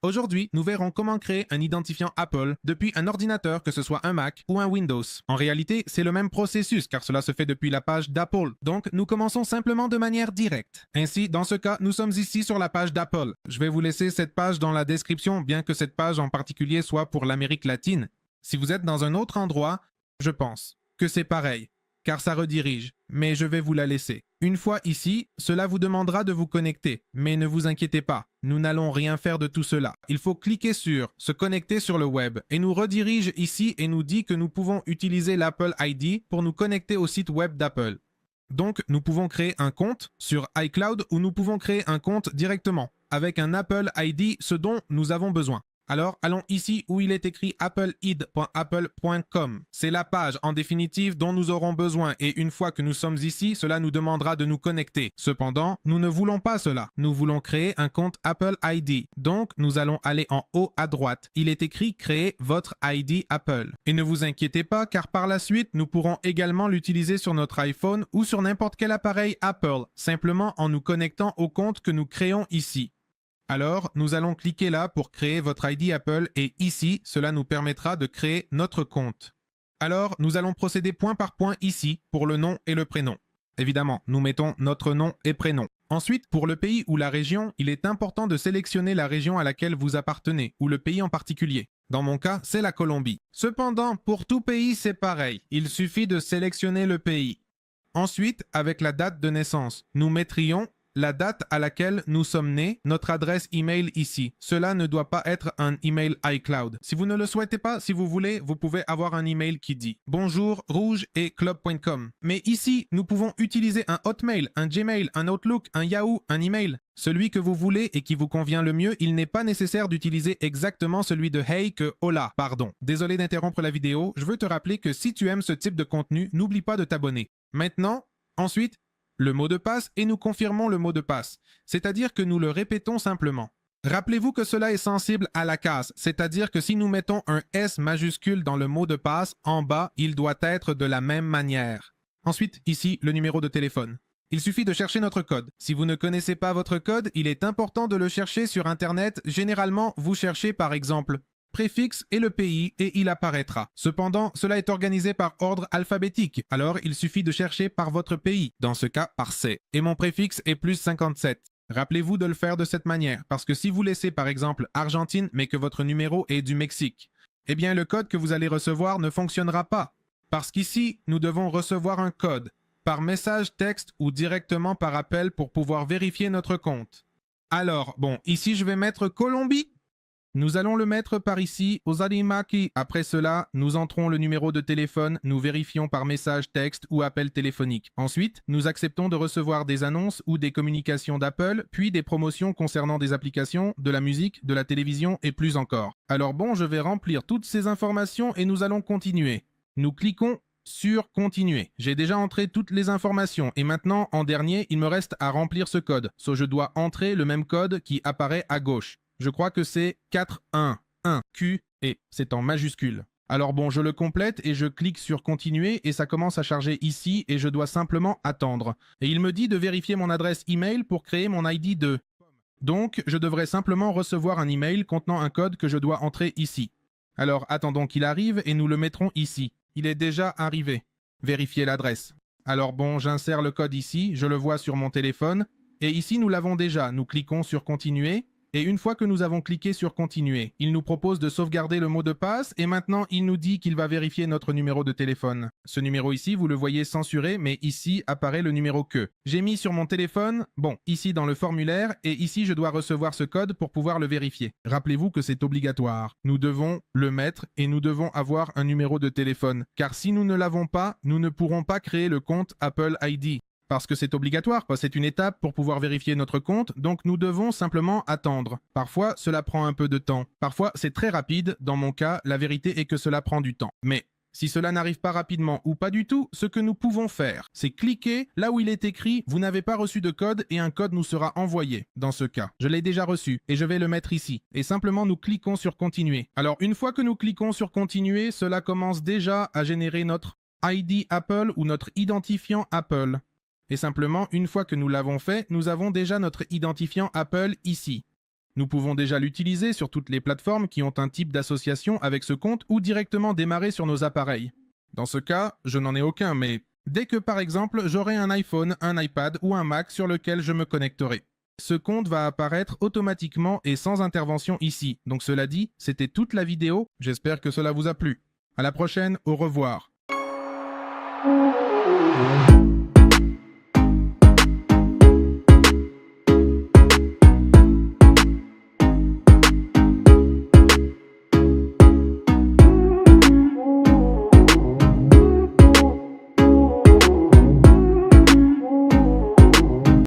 Aujourd'hui, nous verrons comment créer un identifiant Apple depuis un ordinateur, que ce soit un Mac ou un Windows. En réalité, c'est le même processus car cela se fait depuis la page d'Apple. Donc, nous commençons simplement de manière directe. Ainsi, dans ce cas, nous sommes ici sur la page d'Apple. Je vais vous laisser cette page dans la description, bien que cette page en particulier soit pour l'Amérique latine. Si vous êtes dans un autre endroit, je pense que c'est pareil, car ça redirige, mais je vais vous la laisser. Une fois ici, cela vous demandera de vous connecter, mais ne vous inquiétez pas, nous n'allons rien faire de tout cela. Il faut cliquer sur « Se connecter sur le web » et nous redirige ici et nous dit que nous pouvons utiliser l'Apple ID pour nous connecter au site web d'Apple. Donc, nous pouvons créer un compte sur iCloud ou nous pouvons créer un compte directement avec un Apple ID, ce dont nous avons besoin. Alors, allons ici où il est écrit appleid.apple.com. C'est la page en définitive dont nous aurons besoin et une fois que nous sommes ici, cela nous demandera de nous connecter. Cependant, nous ne voulons pas cela. Nous voulons créer un compte Apple ID. Donc, nous allons aller en haut à droite. Il est écrit « Créer votre ID Apple ». Et ne vous inquiétez pas car par la suite, nous pourrons également l'utiliser sur notre iPhone ou sur n'importe quel appareil Apple, simplement en nous connectant au compte que nous créons ici. Alors, nous allons cliquer là pour créer votre ID Apple et ici, cela nous permettra de créer notre compte. Alors, nous allons procéder point par point ici pour le nom et le prénom. Évidemment, nous mettons notre nom et prénom. Ensuite, pour le pays ou la région, il est important de sélectionner la région à laquelle vous appartenez ou le pays en particulier. Dans mon cas, c'est la Colombie. Cependant, pour tout pays, c'est pareil. Il suffit de sélectionner le pays. Ensuite, avec la date de naissance, nous mettrions la date à laquelle nous sommes nés, notre adresse email ici. Cela ne doit pas être un email iCloud. Si vous ne le souhaitez pas, si vous voulez, vous pouvez avoir un email qui dit bonjour rouge et club.com. Mais ici, nous pouvons utiliser un Hotmail, un Gmail, un Outlook, un Yahoo, un email. Celui que vous voulez et qui vous convient le mieux, il n'est pas nécessaire d'utiliser exactement celui de Hey que Hola, pardon. Désolé d'interrompre la vidéo, je veux te rappeler que si tu aimes ce type de contenu, n'oublie pas de t'abonner. Maintenant, ensuite, le mot de passe et nous confirmons le mot de passe, c'est-à-dire que nous le répétons simplement. Rappelez-vous que cela est sensible à la casse, c'est-à-dire que si nous mettons un S majuscule dans le mot de passe, en bas, il doit être de la même manière. Ensuite, ici, le numéro de téléphone. Il suffit de chercher notre code. Si vous ne connaissez pas votre code, il est important de le chercher sur Internet. Généralement, vous cherchez par exemple préfixe et le pays et il apparaîtra. Cependant, cela est organisé par ordre alphabétique, alors il suffit de chercher par votre pays, dans ce cas par C. Et mon préfixe est plus 57. Rappelez-vous de le faire de cette manière, parce que si vous laissez par exemple Argentine, mais que votre numéro est du Mexique, eh bien le code que vous allez recevoir ne fonctionnera pas. Parce qu'ici, nous devons recevoir un code, par message texte ou directement par appel pour pouvoir vérifier notre compte. Alors, bon, ici je vais mettre Colombie. Nous allons le mettre par ici, aux Alimaki. Après cela, nous entrons le numéro de téléphone, nous vérifions par message texte ou appel téléphonique. Ensuite, nous acceptons de recevoir des annonces ou des communications d'Apple, puis des promotions concernant des applications, de la musique, de la télévision et plus encore. Alors bon, je vais remplir toutes ces informations et nous allons continuer. Nous cliquons sur Continuer. J'ai déjà entré toutes les informations et maintenant, en dernier, il me reste à remplir ce code. So, je dois entrer le même code qui apparaît à gauche. Je crois que c'est 411Q et c'est en majuscule. Alors bon, je le complète et je clique sur Continuer et ça commence à charger ici et je dois simplement attendre. Et il me dit de vérifier mon adresse email pour créer mon ID 2. Donc, je devrais simplement recevoir un email contenant un code que je dois entrer ici. Alors, attendons qu'il arrive et nous le mettrons ici. Il est déjà arrivé. Vérifier l'adresse. Alors bon, j'insère le code ici, je le vois sur mon téléphone. Et ici, nous l'avons déjà. Nous cliquons sur Continuer. Et une fois que nous avons cliqué sur Continuer, il nous propose de sauvegarder le mot de passe et maintenant il nous dit qu'il va vérifier notre numéro de téléphone. Ce numéro ici, vous le voyez censuré, mais ici apparaît le numéro que. J'ai mis sur mon téléphone, bon, ici dans le formulaire, et ici je dois recevoir ce code pour pouvoir le vérifier. Rappelez-vous que c'est obligatoire. Nous devons le mettre et nous devons avoir un numéro de téléphone. Car si nous ne l'avons pas, nous ne pourrons pas créer le compte Apple ID. Parce que c'est obligatoire, c'est une étape pour pouvoir vérifier notre compte, donc nous devons simplement attendre. Parfois, cela prend un peu de temps. Parfois, c'est très rapide. Dans mon cas, la vérité est que cela prend du temps. Mais si cela n'arrive pas rapidement ou pas du tout, ce que nous pouvons faire, c'est cliquer là où il est écrit « Vous n'avez pas reçu de code » et un code nous sera envoyé. Dans ce cas, je l'ai déjà reçu et je vais le mettre ici. Et simplement, nous cliquons sur « Continuer ». Alors, une fois que nous cliquons sur « Continuer », cela commence déjà à générer notre ID Apple ou notre identifiant Apple. Et simplement, une fois que nous l'avons fait, nous avons déjà notre identifiant Apple ici. Nous pouvons déjà l'utiliser sur toutes les plateformes qui ont un type d'association avec ce compte ou directement démarrer sur nos appareils. Dans ce cas, je n'en ai aucun, mais dès que par exemple j'aurai un iPhone, un iPad ou un Mac sur lequel je me connecterai. Ce compte va apparaître automatiquement et sans intervention ici. Donc cela dit, c'était toute la vidéo, j'espère que cela vous a plu. À la prochaine, au revoir.